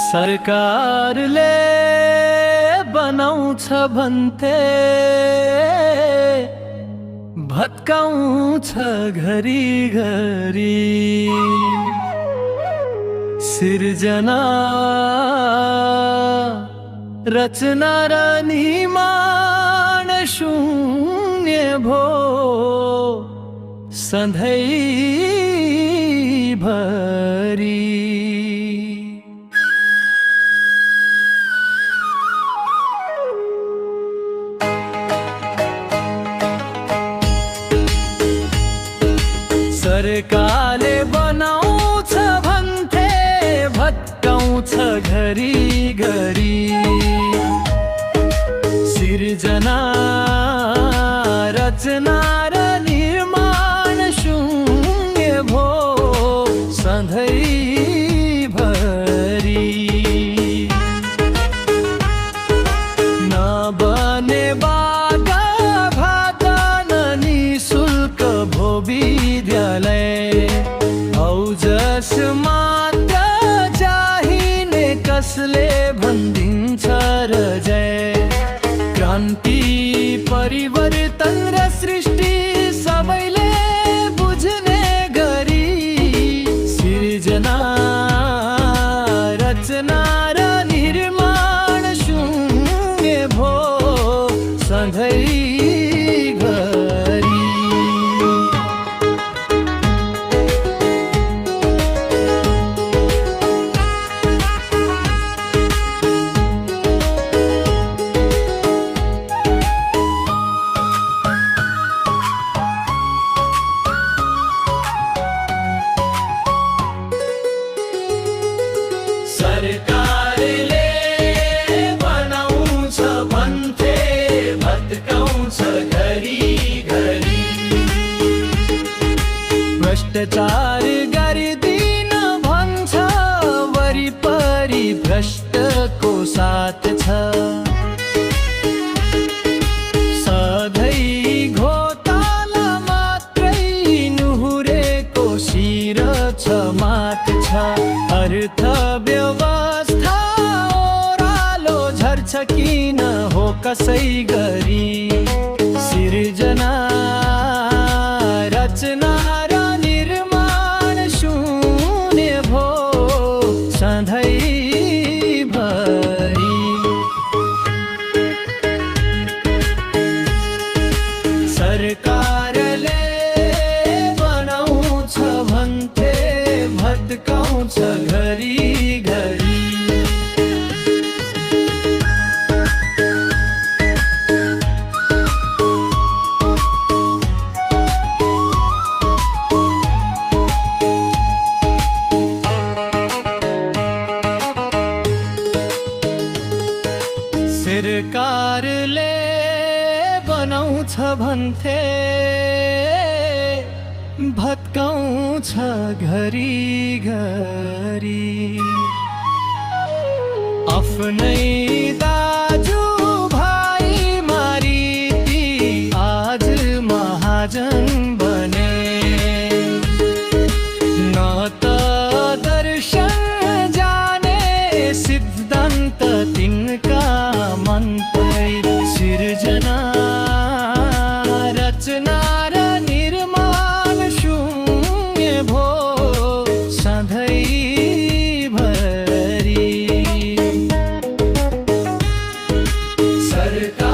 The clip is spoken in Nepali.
सरकारले बनाउँछ भन्थे भत्काउँछ घरिघरि सिर्जना रचना र निर्माण शून्य भो सधैँभरि। सरकारले बनाउँछ भन्थे भत्काउँछ घरिघरि सिर्जना रचना र निर्माण शून्य भो सधैँभरि। नबने बाधा भाता न निशुल्क भो विद्यालय औ जस मात्र चाहिने कसले भनिदिन्छ र जय। क्रान्ति परिवर्तन र सृष्टि सबैले बुझ्ने गरी सिर्जना रचना र निर्माण शून्य भो सधैँभरि। सरकारले बनाउँछ भन्थे भत्काउँछ घरिघरि भ्रष्टाचार गरिदिन भन्छ वरिपरि भ्रष्टको साथ छ। सधैँ घोटाला मात्रै नुहुरेको शिर छ मात छ। अर्थव्यवस्था ओह्रालो झर्छ किन हो कसै गरी सिर्जना रचना र निर्माण शून्य भो सधैँभरि। सरकारले बनाउँछ भन्थे भत्काउँछ घरिघरि सरकारले बनाउँछ भन्थे भत्काउँछ घरिघरि आफ्नै दाजु भाइ मारिती आज महाजन बने। न त दर्शन जाने सिद्धान्त तिनका मन पै सिर्जना रचना र निर्माण शून्य भो सधैँभरि। सरकार